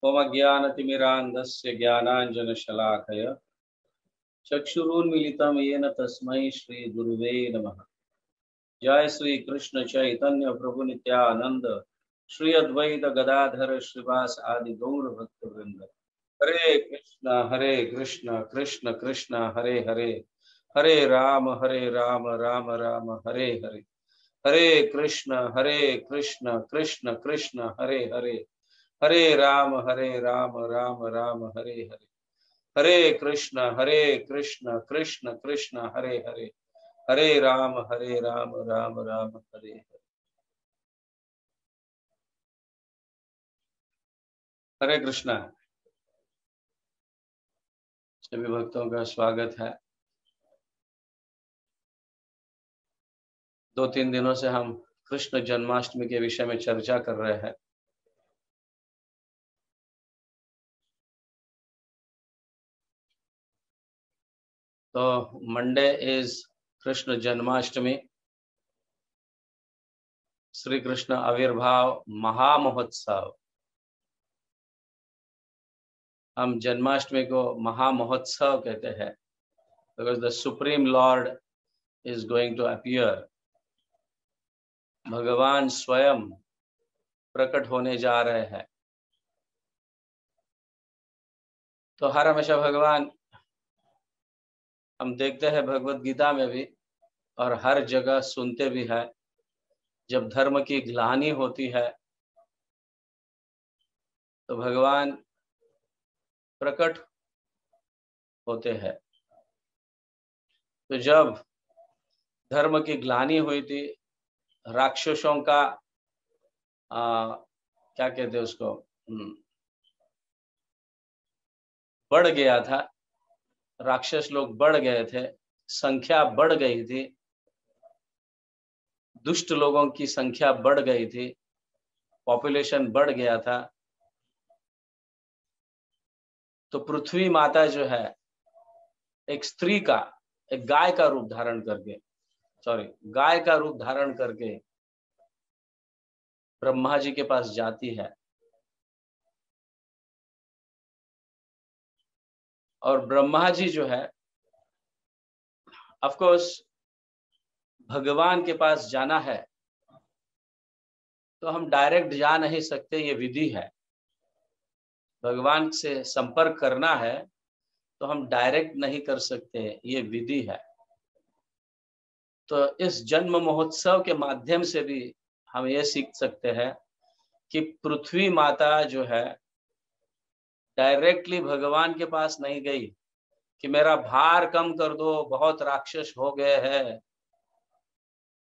मम ज्ञानतिमिरान्धस्य ज्ञानाञ्जनशलाकया चक्षुरुन्मीलितं येन तस्मै श्रीगुरुवे नमः। जय श्री कृष्ण चैतन्य प्रभु नित्यानंद, श्री अद्वैत गदाधर श्रीवास आदि गौर भक्त वृंद। हरे कृष्ण कृष्ण कृष्ण हरे हरे, हरे राम राम राम हरे हरे। हरे कृष्ण कृष्ण कृष्ण हरे हरे, हरे राम राम राम हरे हरे। हरे कृष्ण कृष्ण कृष्ण हरे हरे, हरे राम राम राम हरे हरे। हरे कृष्णा। सभी भक्तों का स्वागत है। 2-3 दिनों से हम कृष्ण जन्माष्टमी के विषय में चर्चा कर रहे हैं। तो मंडे इज कृष्ण जन्माष्टमी, श्री कृष्ण आविर्भाव महामहोत्सव। हम जन्माष्टमी को महामहोत्सव कहते हैं because the supreme lord is going to appear. भगवान स्वयं प्रकट होने जा रहे हैं। तो हर हमेशा भगवान, हम देखते हैं भगवत गीता में भी और हर जगह सुनते भी है, जब धर्म की ग्लानि होती है तो भगवान प्रकट होते हैं। तो जब धर्म की ग्लानि हुई थी, राक्षसों का क्या कहते हैं उसको, बढ़ गया था। राक्षस लोग बढ़ गए थे, संख्या बढ़ गई थी, दुष्ट लोगों की संख्या बढ़ गई थी, पॉपुलेशन बढ़ गया था। तो पृथ्वी माता जो है, एक स्त्री का, एक गाय का रूप धारण करके, गाय का रूप धारण करके ब्रह्मा जी के पास जाती है। और ब्रह्मा जी जो है, ऑफ कोर्स भगवान के पास जाना है तो हम डायरेक्ट जा नहीं सकते, ये विधि है। भगवान से संपर्क करना है तो हम डायरेक्ट नहीं कर सकते, ये विधि है। तो इस जन्म महोत्सव के माध्यम से भी हम ये सीख सकते हैं कि पृथ्वी माता जो है डायरेक्टली भगवान के पास नहीं गई कि मेरा भार कम कर दो, बहुत राक्षस हो गए हैं,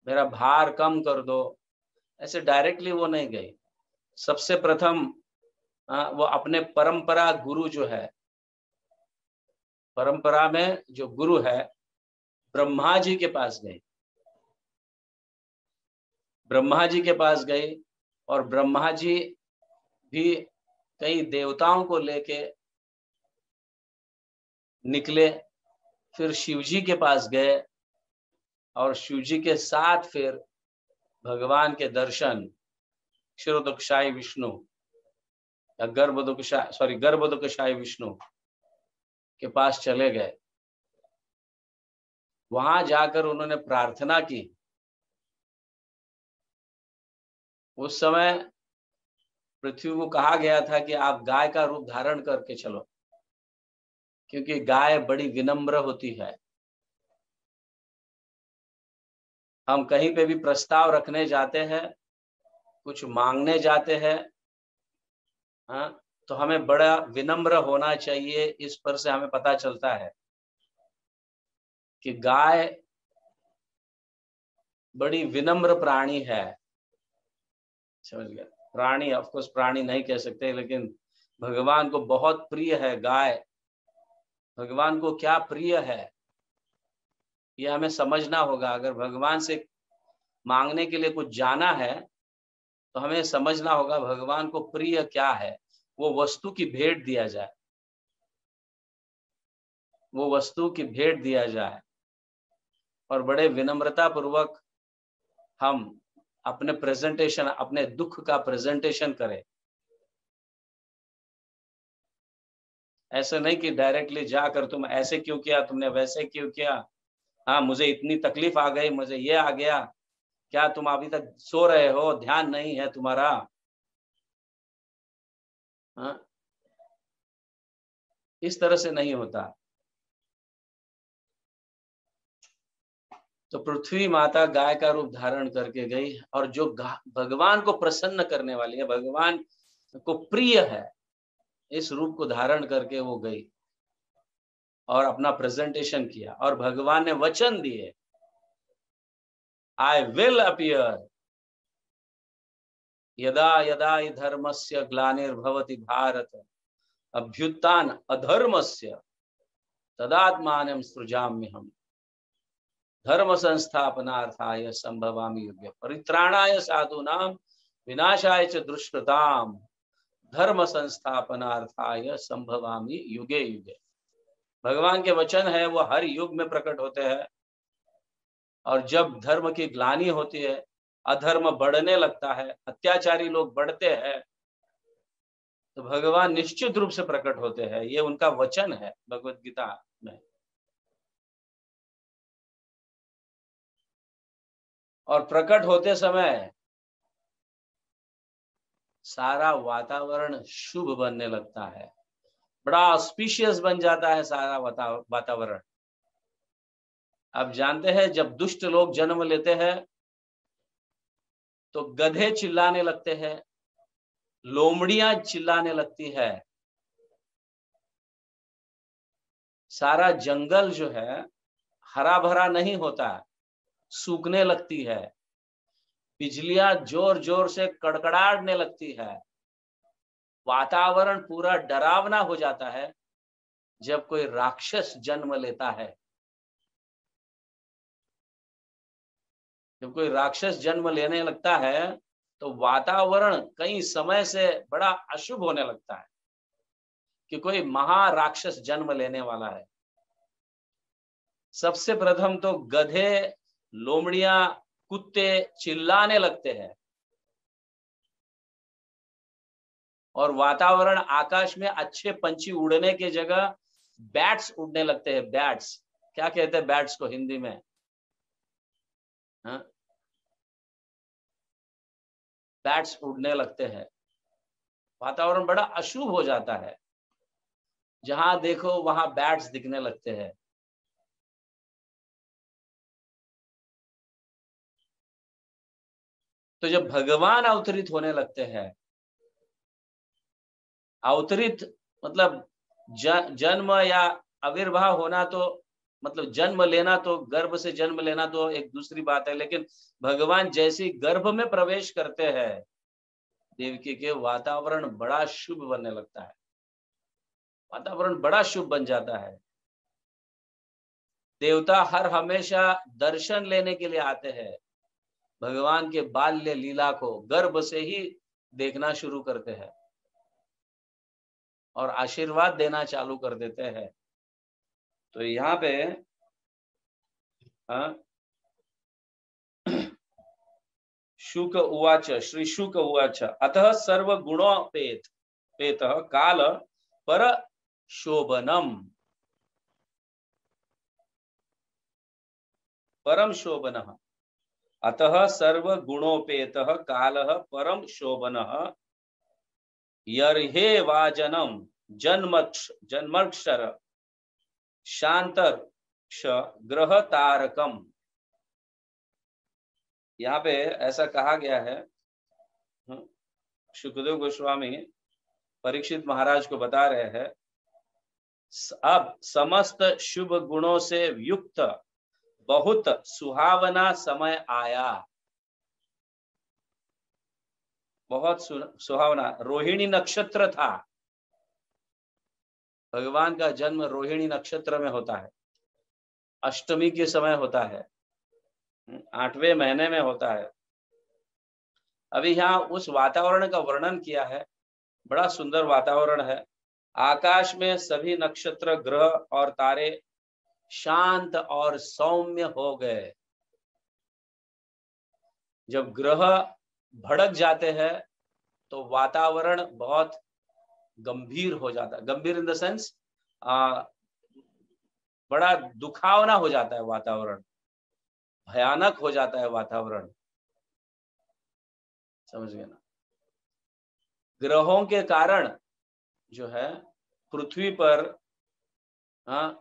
मेरा भार कम कर दो। ऐसे डायरेक्टली वो नहीं गई। सबसे प्रथम वो अपने परंपरा गुरु जो है, परंपरा में जो गुरु है ब्रह्मा जी के पास गई। ब्रह्मा जी के पास गई और ब्रह्मा जी भी कई देवताओं को लेके निकले। फिर शिव जी के पास गए और शिव जी के साथ फिर भगवान के दर्शन क्षीरोदकशाही विष्णु या गर्भोदकशाही विष्णु के पास चले गए। वहां जाकर उन्होंने प्रार्थना की। उस समय पृथ्वी को कहा गया था कि आप गाय का रूप धारण करके चलो, क्योंकि गाय बड़ी विनम्र होती है। हम कहीं पे भी प्रस्ताव रखने जाते हैं, कुछ मांगने जाते हैं, हाँ, तो हमें बड़ा विनम्र होना चाहिए। इस पर से हमें पता चलता है कि गाय बड़ी विनम्र प्राणी है। समझ गया? प्राणी, ऑफ कोर्स प्राणी नहीं कह सकते, लेकिन भगवान को बहुत प्रिय है गाय। भगवान को क्या प्रिय है ये हमें समझना होगा। अगर भगवान से मांगने के लिए कुछ जाना है तो हमें समझना होगा भगवान को प्रिय क्या है। वो वस्तु की भेंट दिया जाए, वो वस्तु की भेंट दिया जाए और बड़े विनम्रता पूर्वक हम अपने प्रेजेंटेशन, अपने दुख का प्रेजेंटेशन करें। ऐसे नहीं कि डायरेक्टली जाकर तुम ऐसे क्यों किया, तुमने वैसे क्यों किया, हाँ मुझे इतनी तकलीफ आ गई, मुझे ये आ गया, क्या तुम अभी तक सो रहे हो, ध्यान नहीं है तुम्हारा? हाँ, इस तरह से नहीं होता। तो पृथ्वी माता गाय का रूप धारण करके गई, और जो भगवान को प्रसन्न करने वाली है, भगवान को प्रिय है, इस रूप को धारण करके वो गई और अपना प्रेजेंटेशन किया, और भगवान ने वचन दिए, आई विल अपीयर यदा यदा हि धर्मस्य ग्लानिर्भवति भारत अभ्युत्थान अधर्मस्य तदात्मानं सृजाम्यहम् धर्म संस्थापनार्थाय संभवामि युगे परित्राणाय साधूनां विनाशाय च दुष्कृताम् धर्म संस्थापनार्थाय संभवामि युगे युगे। भगवान के वचन है वो हर युग में प्रकट होते हैं, और जब धर्म की ग्लानि होती है, अधर्म बढ़ने लगता है, अत्याचारी लोग बढ़ते हैं, तो भगवान निश्चित रूप से प्रकट होते हैं। ये उनका वचन है भगवत गीता में। और प्रकट होते समय सारा वातावरण शुभ बनने लगता है, बड़ा ऑस्पिशियस बन जाता है सारा वातावरण। आप जानते हैं जब दुष्ट लोग जन्म लेते हैं तो गधे चिल्लाने लगते हैं, लोमड़ियां चिल्लाने लगती है, सारा जंगल जो है हरा भरा नहीं होता, सूखने लगती है, बिजलियां जोर जोर से कड़कड़ाने लगती है, वातावरण पूरा डरावना हो जाता है जब कोई राक्षस जन्म लेता है। जब कोई राक्षस जन्म लेने लगता है तो वातावरण कई समय से बड़ा अशुभ होने लगता है कि कोई महाराक्षस जन्म लेने वाला है। सबसे प्रथम तो गधे, लोमड़ियां, कुत्ते चिल्लाने लगते हैं, और वातावरण, आकाश में अच्छे पंछी उड़ने की जगह बैट्स उड़ने लगते हैं। बैट्स, क्या कहते हैं बैट्स को हिंदी में? हाँ, बैट्स उड़ने लगते हैं, वातावरण बड़ा अशुभ हो जाता है, जहां देखो वहां बैट्स दिखने लगते हैं। तो जब भगवान अवतरित होने लगते हैं, अवतरित मतलब जन्म या आविर्भाव होना, तो मतलब जन्म लेना, तो गर्भ से जन्म लेना तो एक दूसरी बात है, लेकिन भगवान जैसे गर्भ में प्रवेश करते हैं देवकी के, वातावरण बड़ा शुभ बनने लगता है, वातावरण बड़ा शुभ बन जाता है। देवता हर हमेशा दर्शन लेने के लिए आते हैं, भगवान के बाल्य लीला को गर्भ से ही देखना शुरू करते हैं और आशीर्वाद देना चालू कर देते हैं। तो यहाँ पे शुक उवाच, श्री शुक उवाच, अतः सर्वगुणोपेत पेतः काल पर शोभनम, परम शोभनः, अतः सर्वगुणोपेतः कालः परम शोभनः यर्हे वाजनम जन्मक्षर शांतर्क्ष ग्रह तारकम। यहाँ पे ऐसा कहा गया है, शुकदेव गोस्वामी परीक्षित महाराज को बता रहे हैं, अब समस्त शुभ गुणों से युक्त बहुत सुहावना समय आया, बहुत सुहावना। रोहिणी नक्षत्र था, भगवान का जन्म रोहिणी नक्षत्र में होता है, अष्टमी के समय होता है, 8वें महीने में होता है। अभी यहाँ उस वातावरण का वर्णन किया है, बड़ा सुंदर वातावरण है। आकाश में सभी नक्षत्र, ग्रह और तारे शांत और सौम्य हो गए। जब ग्रह भड़क जाते हैं तो वातावरण बहुत गंभीर हो जाता है। गंभीर इन द सेंस बड़ा दुखावना हो जाता है वातावरण, भयानक हो जाता है वातावरण, समझ गए ना। ग्रहों के कारण जो है पृथ्वी पर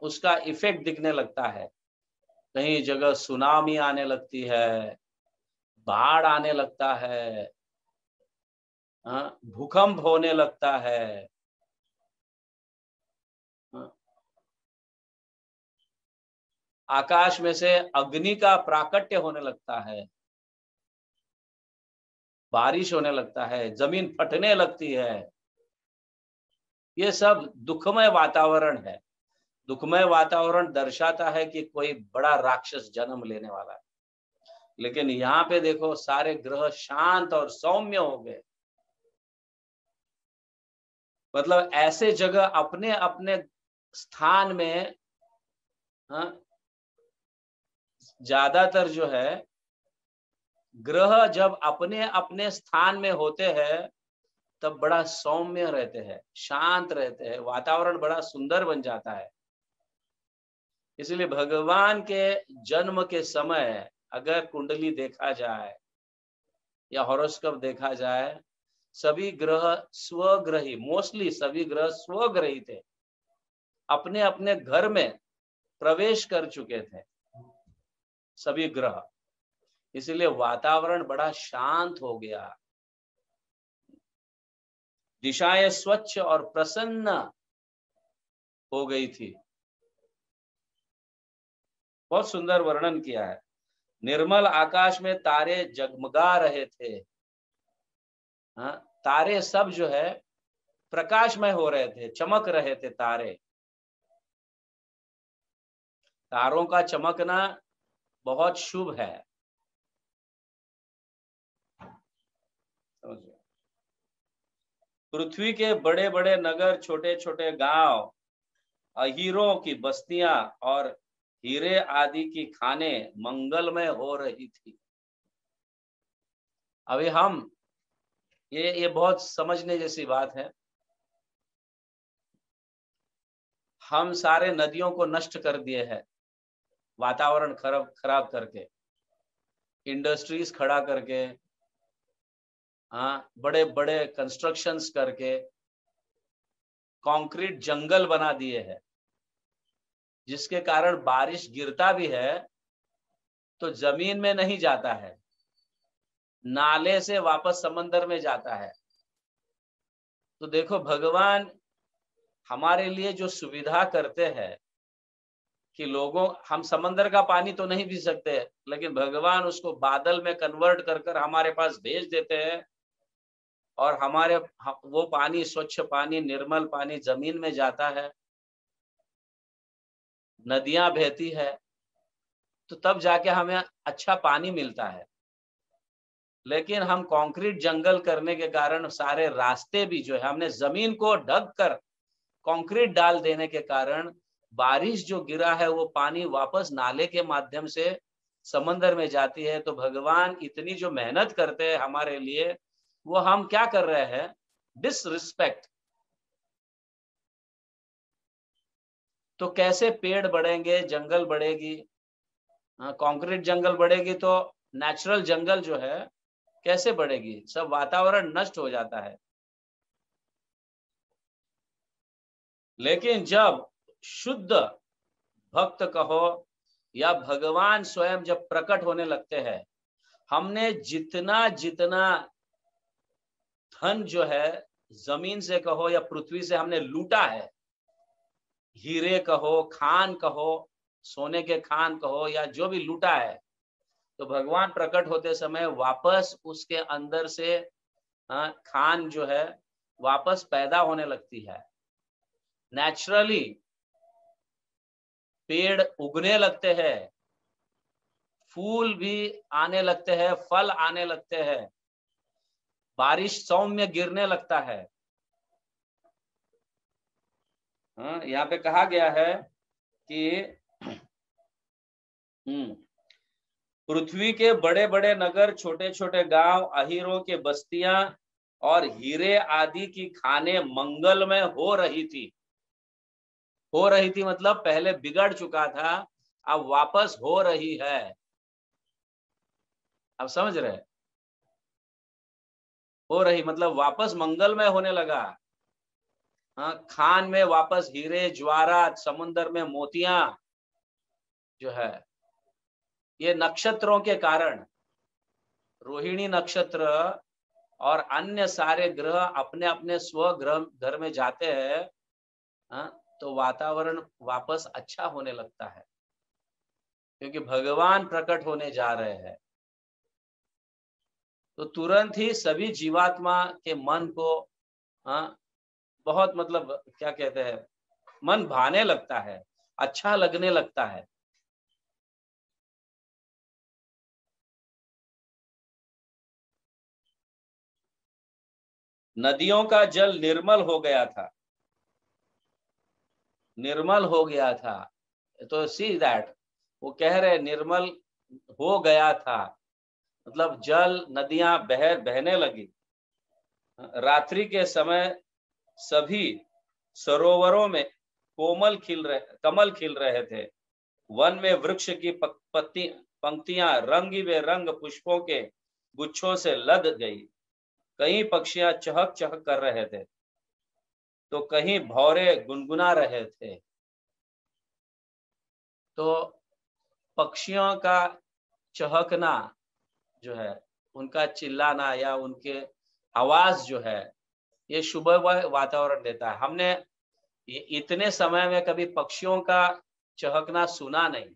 उसका इफेक्ट दिखने लगता है। कहीं जगह सुनामी आने लगती है, बाढ़ आने लगता है, भूकंप होने लगता है, आकाश में से अग्नि का प्राकट्य होने लगता है, बारिश होने लगता है, जमीन फटने लगती है। ये सब दुखमय वातावरण है। दुखमय वातावरण दर्शाता है कि कोई बड़ा राक्षस जन्म लेने वाला है। लेकिन यहाँ पे देखो सारे ग्रह शांत और सौम्य हो गए। मतलब ऐसे जगह अपने अपने स्थान में ज्यादातर जो है ग्रह जब अपने अपने स्थान में होते हैं तब बड़ा सौम्य रहते हैं, शांत रहते हैं, वातावरण बड़ा सुंदर बन जाता है। इसलिए भगवान के जन्म के समय अगर कुंडली देखा जाए या हॉरोस्कोप देखा जाए, सभी ग्रह स्वग्रही, मोस्टली सभी ग्रह स्वग्रही थे, अपने अपने घर में प्रवेश कर चुके थे सभी ग्रह। इसलिए वातावरण बड़ा शांत हो गया, दिशाएं स्वच्छ और प्रसन्न हो गई थी। बहुत सुंदर वर्णन किया है। निर्मल आकाश में तारे जगमगा रहे थे। तारे सब जो है प्रकाशमय हो रहे थे, चमक रहे थे तारे। तारों का चमकना बहुत शुभ है। पृथ्वी के बड़े बड़े नगर, छोटे छोटे गांव, अहीरों की बस्तियां और हीरे आदि की खानें मंगलमय हो रही थी। अभी हम ये बहुत समझने जैसी बात है। हम सारे नदियों को नष्ट कर दिए हैं, वातावरण खराब करके, इंडस्ट्रीज खड़ा करके, बड़े बड़े कंस्ट्रक्शंस करके, कंक्रीट जंगल बना दिए हैं, जिसके कारण बारिश गिरता भी है तो जमीन में नहीं जाता है, नाले से वापस समंदर में जाता है। तो देखो भगवान हमारे लिए जो सुविधा करते हैं कि हम समंदर का पानी तो नहीं पी सकते, लेकिन भगवान उसको बादल में कन्वर्ट कर कर हमारे पास भेज देते हैं और वो पानी, स्वच्छ पानी, निर्मल पानी जमीन में जाता है, नदियां बहती है, तो तब जाके हमें अच्छा पानी मिलता है। लेकिन हम कंक्रीट जंगल करने के कारण सारे रास्ते भी जो है, हमने जमीन को ढक कर कंक्रीट डाल देने के कारण बारिश जो गिरा है वो पानी वापस नाले के माध्यम से समंदर में जाती है। तो भगवान इतनी जो मेहनत करते हैं हमारे लिए, वो हम क्या कर रहे हैं? डिसरिस्पेक्ट। तो कैसे पेड़ बढ़ेंगे, जंगल बढ़ेगी, कंक्रीट जंगल बढ़ेगी तो नेचुरल जंगल जो है कैसे बढ़ेगी? सब वातावरण नष्ट हो जाता है। लेकिन जब शुद्ध भक्त कहो या भगवान स्वयं जब प्रकट होने लगते हैं, हमने जितना जितना धन जो है जमीन से कहो या पृथ्वी से हमने लूटा है, हीरे कहो, खान कहो, सोने के खान कहो या जो भी लूटा है, तो भगवान प्रकट होते समय वापस उसके अंदर से खान जो है वापस पैदा होने लगती है। नेचुरली पेड़ उगने लगते हैं, फूल भी आने लगते हैं, फल आने लगते हैं, बारिश सौम्य गिरने लगता है। यहाँ पे कहा गया है कि पृथ्वी के बड़े बड़े नगर, छोटे छोटे गांव, अहीरों के बस्तियां और हीरे आदि की खाने मंगलमय हो रही थी। हो रही थी मतलब पहले बिगड़ चुका था, अब वापस हो रही है। अब समझ रहे? हो रही मतलब वापस मंगलमय होने लगा। हाँ, खान में वापस हीरे ज्वारात, समुन्द्र में मोतियां जो है, ये नक्षत्रों के कारण, रोहिणी नक्षत्र और अन्य सारे ग्रह अपने अपने स्वग्रह घर में जाते हैं। हाँ, तो वातावरण वापस अच्छा होने लगता है, क्योंकि भगवान प्रकट होने जा रहे हैं। तो तुरंत ही सभी जीवात्मा के मन को, हाँ, बहुत मतलब क्या कहते हैं, मन भाने लगता है, अच्छा लगने लगता है। नदियों का जल निर्मल हो गया था, निर्मल हो गया था। तो सी दैट, वो कह रहे निर्मल हो गया था, मतलब जल नदियां बहने लगी। रात्रि के समय सभी सरोवरों में कमल खिल रहे थे। वन में वृक्ष की पंक्तियां रंग बेरंग पुष्पों के गुच्छों से लद गई। कहीं पक्षियां चहक चहक कर रहे थे, तो कहीं भौरे गुनगुना रहे थे। तो पक्षियों का चहकना जो है, उनका चिल्लाना या उनके आवाज जो है, ये शुभ वातावरण देता है। हमने इतने समय में कभी पक्षियों का चहकना सुना नहीं,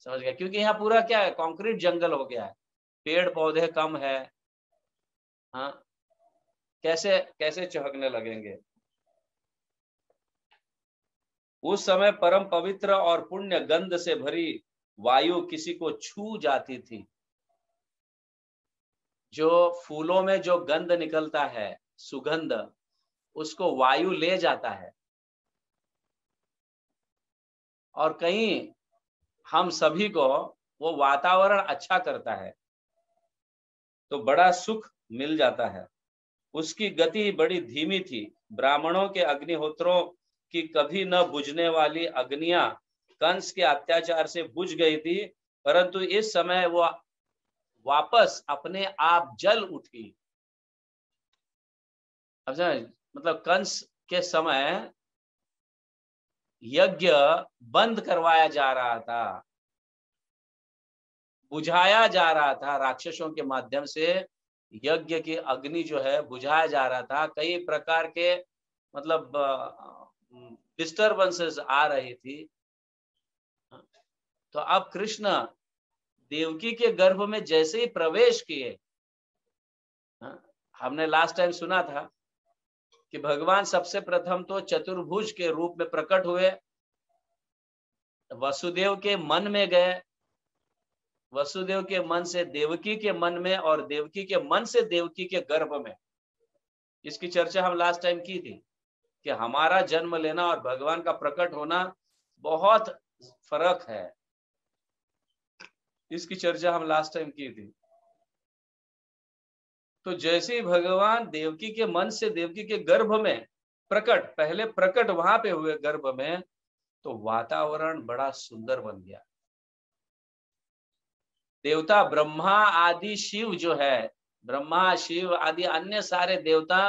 समझ गया? क्योंकि यहाँ पूरा क्या है, कंक्रीट जंगल हो गया है, पेड़ पौधे कम है। हाँ, कैसे कैसे चहकने लगेंगे? उस समय परम पवित्र और पुण्य गंध से भरी वायु किसी को छू जाती थी। जो फूलों में जो गंध निकलता है, सुगंध, उसको वायु ले जाता है, और कहीं हम सभी को वो वातावरण अच्छा करता है, तो बड़ा सुख मिल जाता है। उसकी गति बड़ी धीमी थी। ब्राह्मणों के अग्निहोत्रों की कभी न बुझने वाली अग्नियां कंस के अत्याचार से बुझ गई थी, परंतु इस समय वो वापस अपने आप जल उठी। अब मतलब कंस के समय यज्ञ बंद करवाया जा रहा था, बुझाया जा रहा था, राक्षसों के माध्यम से यज्ञ की अग्नि जो है बुझाया जा रहा था। कई प्रकार के मतलब डिस्टर्बेंसेस आ रही थी। तो अब कृष्ण देवकी के गर्भ में जैसे ही प्रवेश किए, हमने लास्ट टाइम सुना था कि भगवान सबसे प्रथम तो चतुर्भुज के रूप में प्रकट हुए, वसुदेव के मन में गए, वसुदेव के मन से देवकी के मन में, और देवकी के मन से देवकी के गर्भ में। इसकी चर्चा हम लास्ट टाइम की थी कि हमारा जन्म लेना और भगवान का प्रकट होना बहुत फर्क है। इसकी चर्चा हम लास्ट टाइम की थी। तो जैसे ही भगवान देवकी के मन से देवकी के गर्भ में प्रकट, पहले प्रकट वहां पे हुए गर्भ में, तो वातावरण बड़ा सुंदर बन गया। देवता ब्रह्मा आदि शिव जो है, ब्रह्मा शिव आदि अन्य सारे देवता,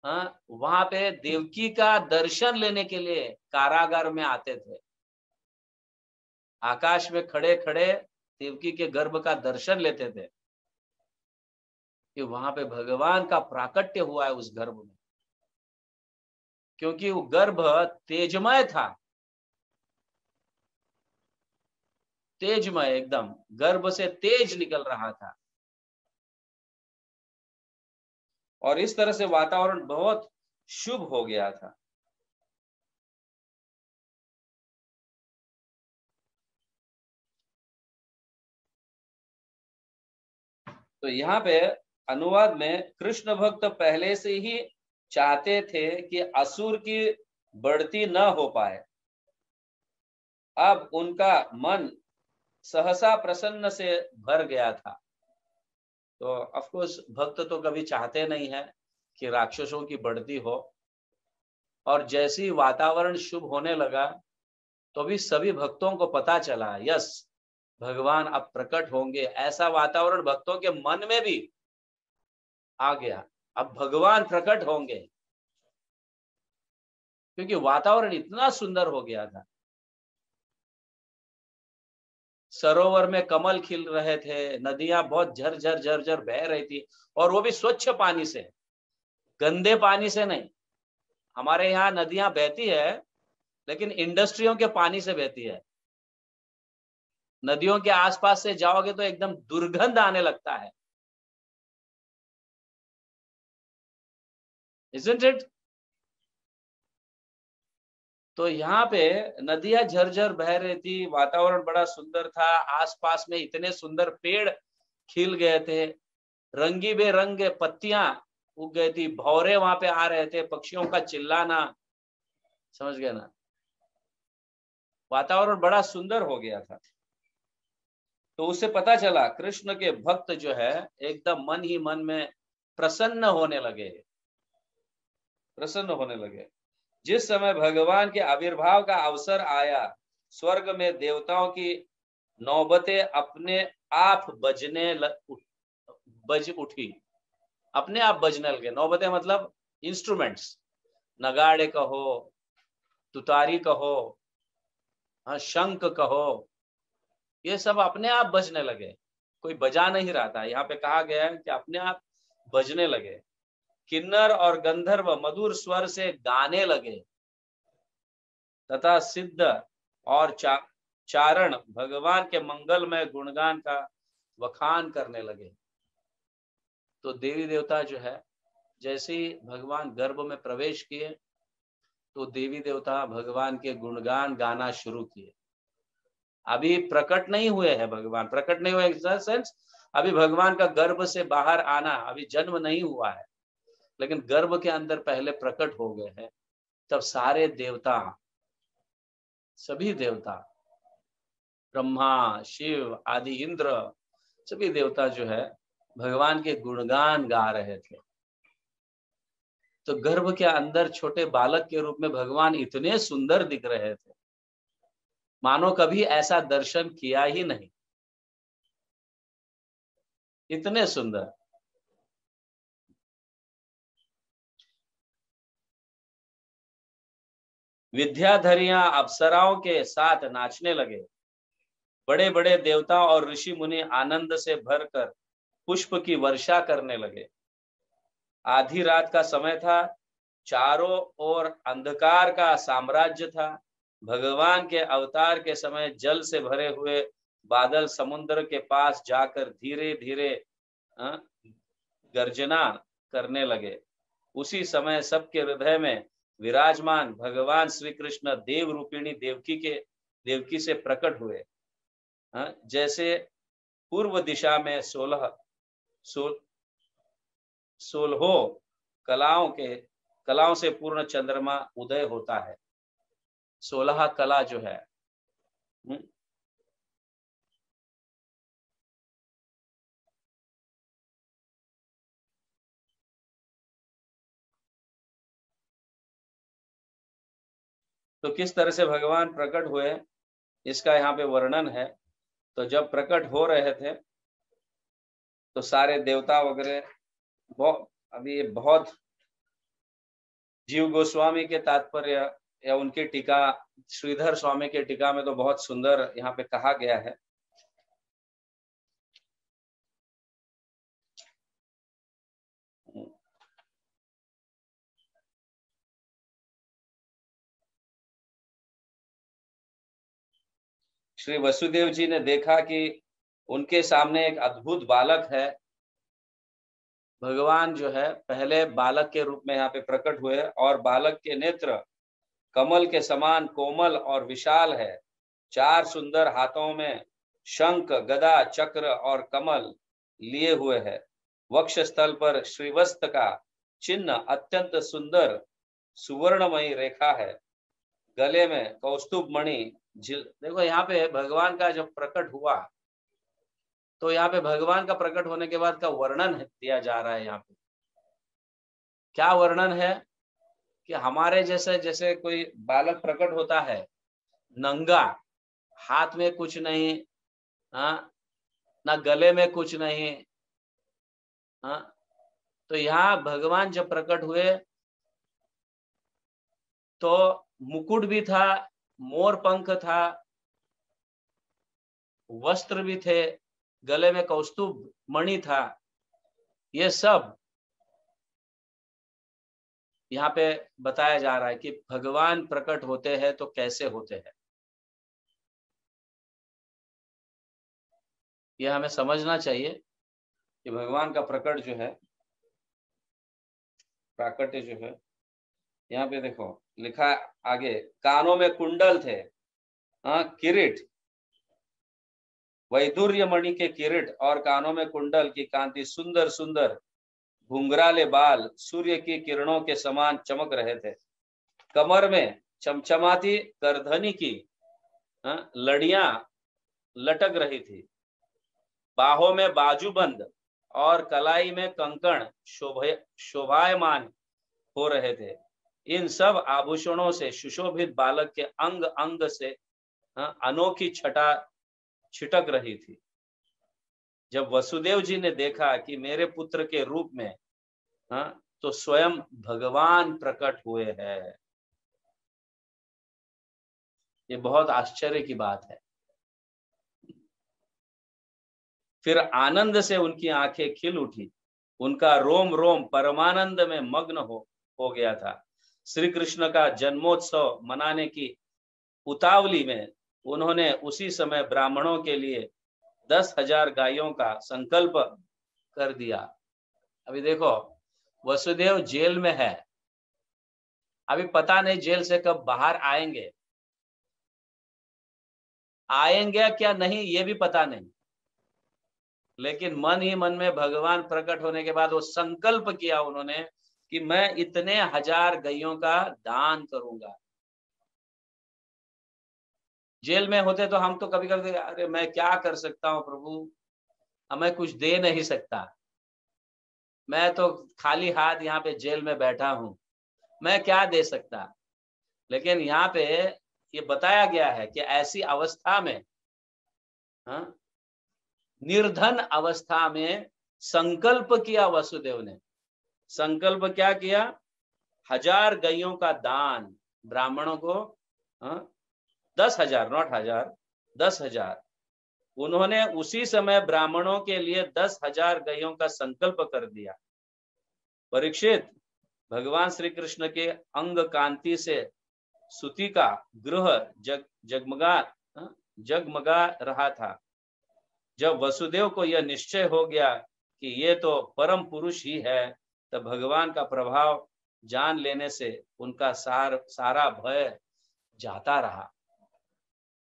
हाँ, वहां पे देवकी का दर्शन लेने के लिए कारागार में आते थे। आकाश में खड़े खड़े देवकी के गर्भ का दर्शन लेते थे कि वहां पे भगवान का प्राकट्य हुआ है उस गर्भ में, क्योंकि वो गर्भ तेजमय था, तेजमय एकदम, गर्भ से तेज निकल रहा था। और इस तरह से वातावरण बहुत शुभ हो गया था। तो यहाँ पे अनुवाद में कृष्ण भक्त पहले से ही चाहते थे कि असुर की बढ़ती न हो पाए। अब उनका मन सहसा प्रसन्न से भर गया था। तो ऑफ कोर्स भक्त तो कभी चाहते नहीं है कि राक्षसों की बढ़ती हो, और जैसे ही वातावरण शुभ होने लगा तो भी सभी भक्तों को पता चला यस भगवान अब प्रकट होंगे, ऐसा वातावरण भक्तों के मन में भी आ गया, अब भगवान प्रकट होंगे, क्योंकि वातावरण इतना सुंदर हो गया था। सरोवर में कमल खिल रहे थे, नदियां बहुत झरझर झरझर बह रही थी, और वो भी स्वच्छ पानी से, गंदे पानी से नहीं। हमारे यहाँ नदियां बहती है लेकिन इंडस्ट्रियों के पानी से बहती है। नदियों के आसपास से जाओगे तो एकदम दुर्गंध आने लगता है, isn't it? तो यहाँ पे नदियां झरझर बह रही थी, वातावरण बड़ा सुंदर था, आसपास में इतने सुंदर पेड़ खिल गए थे, रंगी बेरंगे पत्तियां उग गई थी, भौरे वहां पे आ रहे थे, पक्षियों का चिल्लाना, समझ गए ना, वातावरण बड़ा सुंदर हो गया था। तो उससे पता चला कृष्ण के भक्त जो है एकदम मन ही मन में प्रसन्न होने लगे, प्रसन्न होने लगे। जिस समय भगवान के आविर्भाव का अवसर आया, स्वर्ग में देवताओं की नौबतें अपने आप बज उठी, अपने आप बजने लगे। नौबतें मतलब इंस्ट्रूमेंट्स, नगाड़े कहो, तुतारी कहो, हाँ शंख कहो, ये सब अपने आप बजने लगे, कोई बजा नहीं रहा था। यहाँ पे कहा गया है कि अपने आप बजने लगे। किन्नर और गंधर्व मधुर स्वर से गाने लगे तथा सिद्ध और चारण भगवान के मंगलमय गुणगान का वखान करने लगे। तो देवी देवता जो है जैसे ही भगवान गर्भ में प्रवेश किए तो देवी देवता भगवान के गुणगान गाना शुरू किए। अभी प्रकट नहीं हुए हैं भगवान, प्रकट नहीं हुए इन सेंस अभी भगवान का गर्भ से बाहर आना, अभी जन्म नहीं हुआ है, लेकिन गर्भ के अंदर पहले प्रकट हो गए हैं। तब सारे देवता, सभी देवता, ब्रह्मा शिव आदि इंद्र, सभी देवता जो है भगवान के गुणगान गा रहे थे। तो गर्भ के अंदर छोटे बालक के रूप में भगवान इतने सुंदर दिख रहे थे, मानो कभी ऐसा दर्शन किया ही नहीं, इतने सुंदर। विद्याधरियां अप्सराओं के साथ नाचने लगे। बड़े बड़े देवता और ऋषि मुनि आनंद से भरकर पुष्प की वर्षा करने लगे। आधी रात का समय था, चारों ओर अंधकार का साम्राज्य था। भगवान के अवतार के समय जल से भरे हुए बादल समुद्र के पास जाकर धीरे धीरे गर्जना करने लगे। उसी समय सबके हृदय में विराजमान भगवान श्री कृष्ण देव रूपिणी देवकी से प्रकट हुए। जैसे पूर्व दिशा में 16 कलाओं से पूर्ण चंद्रमा उदय होता है। 16 कला जो है, तो किस तरह से भगवान प्रकट हुए इसका यहाँ पे वर्णन है। तो जब प्रकट हो रहे थे तो सारे देवता वगैरह बहुत जीव गोस्वामी के तात्पर्य या उनकी टीका, श्रीधर स्वामी के टीका में तो बहुत सुंदर यहाँ पे कहा गया है। श्री वसुदेव जी ने देखा कि उनके सामने एक अद्भुत बालक है। भगवान जो है पहले बालक के रूप में यहाँ पे प्रकट हुए और बालक के नेत्र कमल के समान कोमल और विशाल है। 4 सुंदर हाथों में शंख गदा चक्र और कमल लिए हुए है। वक्ष स्थल पर श्रीवस्त का चिन्ह अत्यंत सुंदर सुवर्णमयी रेखा है। गले में कौस्तुभ मणि देखो यहाँ पे भगवान का जब प्रकट हुआ तो यहाँ पे भगवान का प्रकट होने के बाद का वर्णन दिया जा रहा है। यहाँ पे क्या वर्णन है कि हमारे जैसे जैसे कोई बालक प्रकट होता है, नंगा, हाथ में कुछ नहीं, हाँ, ना गले में कुछ नहीं, हाँ, तो यहाँ भगवान जब प्रकट हुए तो मुकुट भी था, मोर पंख था, वस्त्र भी थे, गले में कौस्तुभ मणि था। ये सब यहाँ पे बताया जा रहा है कि भगवान प्रकट होते हैं तो कैसे होते हैं। ये हमें समझना चाहिए कि भगवान का प्रकट जो है, प्राकट्य जो है, यहाँ पे देखो लिखा आगे, कानों में कुंडल थे, हाँ, किरीट, वैदुर्य मणि के किरीट और कानों में कुंडल की कांति, सुंदर सुंदर घुंघराले बाल सूर्य की किरणों के समान चमक रहे थे। कमर में चमचमाती करधनी की लड़ियां लटक रही थी। बाहों में बाजूबंद और कलाई में कंकण शोभायमान हो रहे थे। इन सब आभूषणों से सुशोभित बालक के अंग अंग से अनोखी छटा छिटक रही थी। जब वसुदेव जी ने देखा कि मेरे पुत्र के रूप में तो स्वयं भगवान प्रकट हुए हैं। ये बहुत आश्चर्य की बात है। फिर आनंद से उनकी आंखें खिल उठी, उनका रोम रोम परमानंद में मग्न हो गया था। श्री कृष्ण का जन्मोत्सव मनाने की उतावली में उन्होंने उसी समय ब्राह्मणों के लिए 10,000 गायों का संकल्प कर दिया। अभी देखो, वसुदेव जेल में है, अभी पता नहीं जेल से कब बाहर आएंगे क्या नहीं, ये भी पता नहीं, लेकिन मन ही मन में भगवान प्रकट होने के बाद वो संकल्प किया उन्होंने कि मैं इतने 1000 गायों का दान करूंगा। जेल में होते तो हम तो कभी कभी, अरे मैं क्या कर सकता हूँ प्रभु, मैं कुछ दे नहीं सकता, मैं तो खाली हाथ यहाँ पे जेल में बैठा हूं, मैं क्या दे सकता। लेकिन यहाँ पे ये बताया गया है कि ऐसी अवस्था में, निर्धन अवस्था में संकल्प किया वसुदेव ने। संकल्प क्या किया? 1000 गायों का दान ब्राह्मणों को, 10,000, नॉट 1000, 10,000। उन्होंने उसी समय ब्राह्मणों के लिए 10,000 गायों का संकल्प कर दिया। परीक्षित, भगवान श्री कृष्ण के अंग कांति से सुति का गृह जगमगा रहा था। जब वसुदेव को यह निश्चय हो गया कि ये तो परम पुरुष ही है, तब भगवान का प्रभाव जान लेने से उनका सारा भय जाता रहा,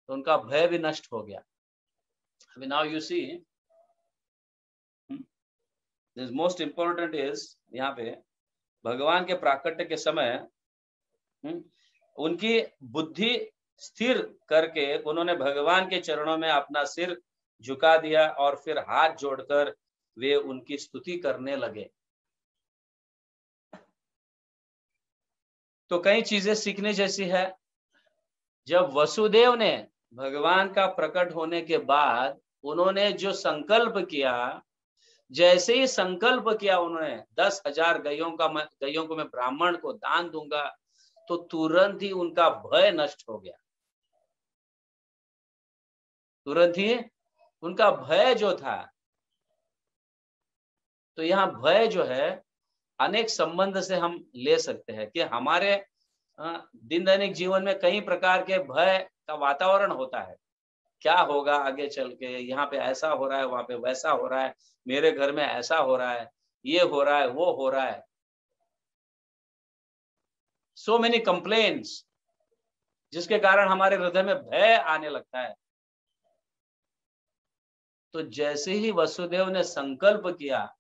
तो उनका भय भी नष्ट हो गया। I mean, now you see, this most important is, यहाँ पे भगवान के प्राकट्य के समय उनकी बुद्धि स्थिर करके उन्होंने भगवान के चरणों में अपना सिर झुका दिया और फिर हाथ जोड़कर वे उनकी स्तुति करने लगे। तो कई चीजें सीखने जैसी है। जब वसुदेव ने भगवान का प्रकट होने के बाद उन्होंने जो संकल्प किया, जैसे ही संकल्प किया उन्होंने 10,000 गायों को मैं ब्राह्मण को दान दूंगा, तो तुरंत ही उनका भय नष्ट हो गया। तुरंत ही उनका भय जो था, तो यहाँ भय जो है अनेक संबंध से हम ले सकते हैं कि हमारे दिन दैनिक जीवन में कई प्रकार के भय का वातावरण होता है। क्या होगा आगे चल के, यहाँ पे ऐसा हो रहा है, वहां पे वैसा हो रहा है, मेरे घर में ऐसा हो रहा है, ये हो रहा है, वो हो रहा है। सो मेनी कंप्लेन्स, जिसके कारण हमारे हृदय में भय आने लगता है। तो जैसे ही वसुदेव ने संकल्प किया,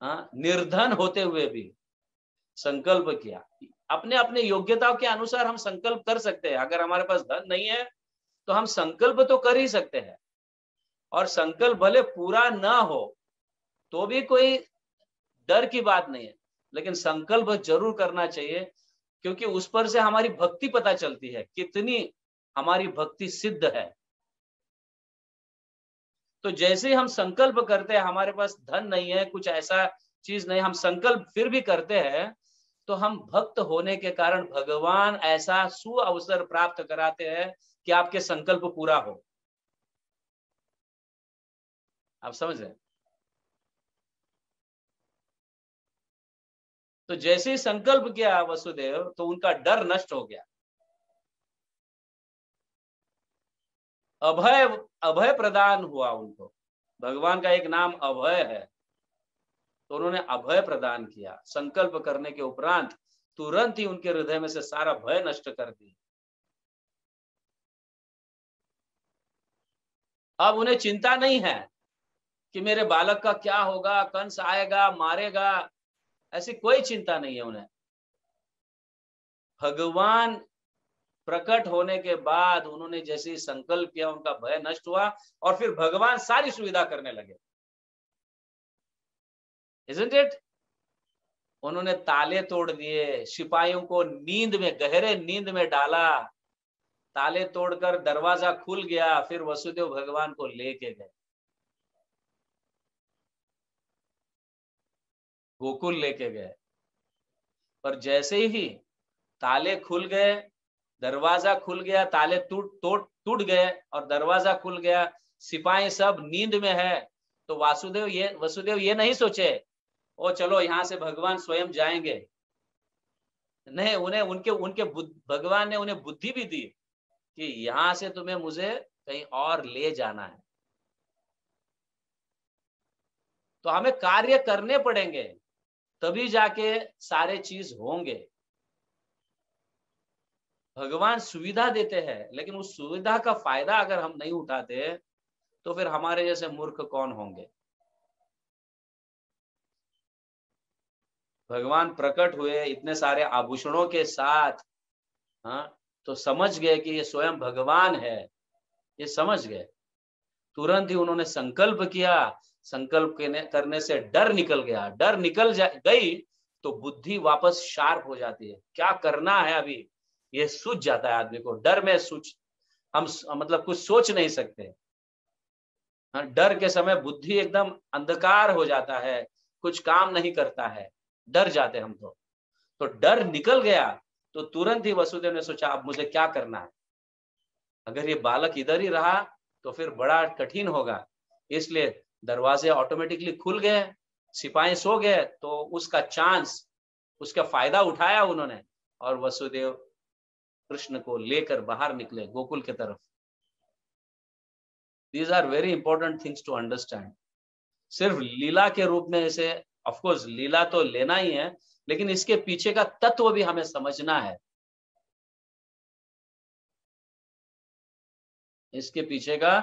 निर्धन होते हुए भी संकल्प किया, अपने अपने योग्यताओं के अनुसार हम संकल्प कर सकते हैं। अगर हमारे पास धन नहीं है तो हम संकल्प तो कर ही सकते हैं, और संकल्प भले पूरा ना हो तो भी कोई डर की बात नहीं है, लेकिन संकल्प जरूर करना चाहिए, क्योंकि उस पर से हमारी भक्ति पता चलती है, कितनी हमारी भक्ति सिद्ध है। तो जैसे ही हम संकल्प करते हैं, हमारे पास धन नहीं है, कुछ ऐसा चीज नहीं, हम संकल्प फिर भी करते हैं, तो हम भक्त होने के कारण भगवान ऐसा सु अवसर प्राप्त कराते हैं कि आपके संकल्प पूरा हो। आप समझ रहे? तो जैसे ही संकल्प किया वसुदेव, तो उनका डर नष्ट हो गया। अभय अभय प्रदान हुआ उनको। भगवान का एक नाम अभय है, तो उन्होंने अभय प्रदान किया। संकल्प करने के उपरांत तुरंत ही उनके हृदय में से सारा भय नष्ट कर दिया। अब उन्हें चिंता नहीं है कि मेरे बालक का क्या होगा, कंस आएगा मारेगा, ऐसी कोई चिंता नहीं है उन्हें। भगवान प्रकट होने के बाद उन्होंने जैसे ही संकल्प किया, उनका भय नष्ट हुआ और फिर भगवान सारी सुविधा करने लगे। Isn't it? उन्होंने ताले तोड़ दिए, सिपाहियों को नींद में, गहरे नींद में डाला, ताले तोड़कर दरवाजा खुल गया, फिर वसुदेव भगवान को लेके गए, गोकुल लेके गए। पर जैसे ही ताले खुल गए, दरवाजा खुल गया, ताले टूट गए और दरवाजा खुल गया, सिपाही सब नींद में है, तो वसुदेव ये नहीं सोचे ओ चलो यहां से भगवान स्वयं जाएंगे। नहीं, उन्हें उनके उनके भगवान ने उन्हें बुद्धि भी दी कि यहां से तुम्हें मुझे कहीं और ले जाना है, तो हमें कार्य करने पड़ेंगे, तभी जाके सारे चीज होंगे। भगवान सुविधा देते हैं, लेकिन उस सुविधा का फायदा अगर हम नहीं उठाते तो फिर हमारे जैसे मूर्ख कौन होंगे। भगवान प्रकट हुए इतने सारे आभूषणों के साथ, हाँ, तो समझ गए कि ये स्वयं भगवान है, ये समझ गए। तुरंत ही उन्होंने संकल्प किया, संकल्प करने से डर निकल गया। डर निकल गई तो बुद्धि वापस शार्प हो जाती है, क्या करना है अभी ये सूझ जाता है आदमी को। डर में हम मतलब कुछ सोच नहीं सकते। हाँ, डर के समय बुद्धि एकदम अंधकार हो जाता है, कुछ काम नहीं करता है, डर जाते हम तो डर निकल गया तो तुरंत ही वसुदेव ने सोचा अब मुझे क्या करना है। अगर ये बालक इधर ही रहा तो फिर बड़ा कठिन होगा, इसलिए दरवाजे ऑटोमेटिकली खुल गए, सिपाही सो गए, तो उसका चांस, उसका फायदा उठाया उन्होंने और वसुदेव कृष्ण को लेकर बाहर निकले गोकुल की तरफ। These are very important things to understand. सिर्फ लीला के रूप में इसे, ऑफ कोर्स लीला तो लेना ही है, लेकिन इसके पीछे का तत्व भी हमें समझना है। इसके पीछे का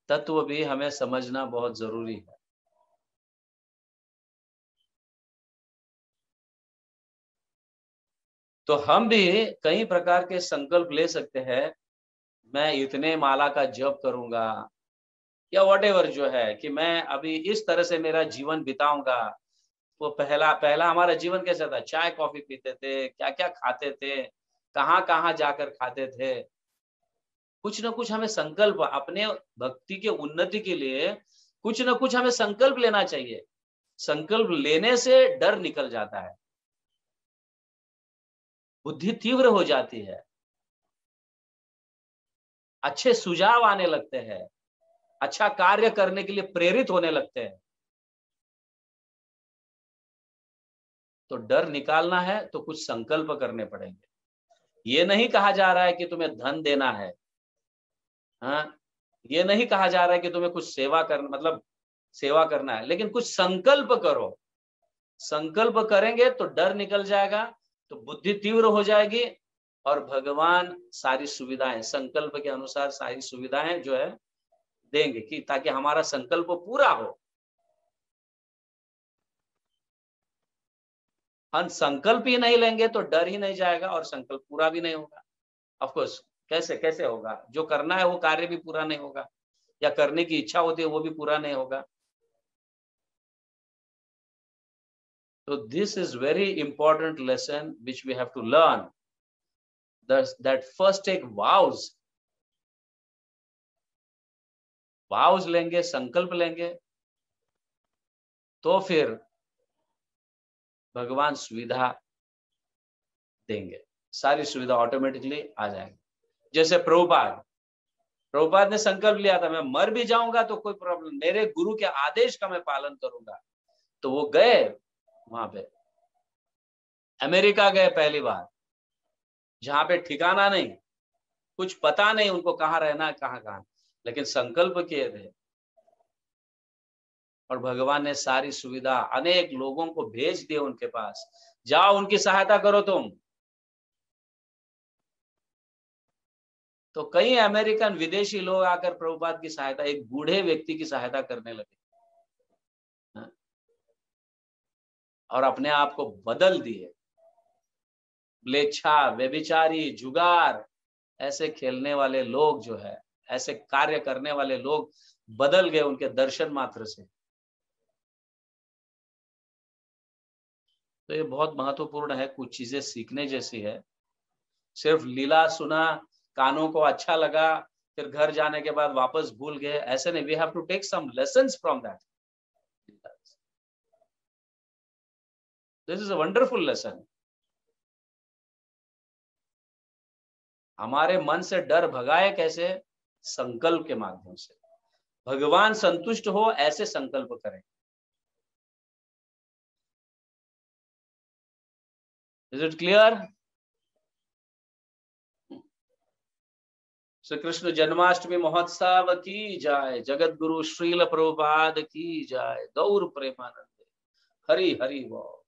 तत्व भी हमें समझना बहुत जरूरी है। तो हम भी कई प्रकार के संकल्प ले सकते हैं। मैं इतने माला का जप करूंगा या व्हाटएवर जो है, कि मैं अभी इस तरह से मेरा जीवन बिताऊंगा। वो पहला हमारा जीवन कैसा था, चाय कॉफी पीते थे, क्या क्या खाते थे, कहाँ कहाँ जाकर खाते थे। कुछ ना कुछ हमें संकल्प, अपने भक्ति के उन्नति के लिए कुछ ना कुछ हमें संकल्प लेना चाहिए। संकल्प लेने से डर निकल जाता है, बुद्धि तीव्र हो जाती है, अच्छे सुझाव आने लगते हैं, अच्छा कार्य करने के लिए प्रेरित होने लगते हैं। तो डर निकालना है तो कुछ संकल्प करने पड़ेंगे। ये नहीं कहा जा रहा है कि तुम्हें धन देना है, हाँ, ये नहीं कहा जा रहा है कि तुम्हें कुछ सेवा करना, मतलब सेवा करना है, लेकिन कुछ संकल्प करो। संकल्प करेंगे तो डर निकल जाएगा, तो बुद्धि तीव्र हो जाएगी और भगवान सारी सुविधाएं संकल्प के अनुसार सारी सुविधाएं जो है देंगे, कि ताकि हमारा संकल्प पूरा हो। हम संकल्प ही नहीं लेंगे तो डर ही नहीं जाएगा और संकल्प पूरा भी नहीं होगा। ऑफ कोर्स कैसे कैसे होगा, जो करना है वो कार्य भी पूरा नहीं होगा। या करने की इच्छा होती है वो भी पूरा नहीं होगा। तो this is very important lesson which we have to learn, that first take vows. Vows लेंगे, संकल्प लेंगे, तो फिर भगवान सुविधा देंगे, सारी सुविधा ऑटोमेटिकली आ जाएगी। जैसे प्रभुपाद ने संकल्प लिया था, मैं मर भी जाऊंगा तो कोई प्रॉब्लम, मेरे गुरु के आदेश का मैं पालन करूंगा। तो वो गए वहां पे, अमेरिका गए पहली बार, जहां पे ठिकाना नहीं, कुछ पता नहीं उनको कहाँ रहना है, कहाँ, लेकिन संकल्प किए थे और भगवान ने सारी सुविधा, अनेक लोगों को भेज दिए उनके पास, जाओ उनकी सहायता करो तुम। तो कई अमेरिकन विदेशी लोग आकर प्रभुपाद की सहायता, एक बूढ़े व्यक्ति की सहायता करने लगे और अपने आप को बदल दिए। म्लेच्छा, व्यभिचारी, जुगार, ऐसे खेलने वाले लोग जो है, ऐसे कार्य करने वाले लोग बदल गए उनके दर्शन मात्र से। तो ये बहुत महत्वपूर्ण है, कुछ चीजें सीखने जैसी है। सिर्फ लीला सुना, कानों को अच्छा लगा, फिर घर जाने के बाद वापस भूल गए, ऐसे नहीं। We have to take some lessons from that. This is a wonderful lesson. हमारे मन से डर भगाए कैसे? संकल्प के माध्यम से। भगवान संतुष्ट हो ऐसे संकल्प करें। Is it clear? Shri Krishna Janmashtami महोत्सव की जाए, जगत गुरु श्रील प्रभुपाद की जाए, गौर प्रेमानंद, हरि हरि बोल।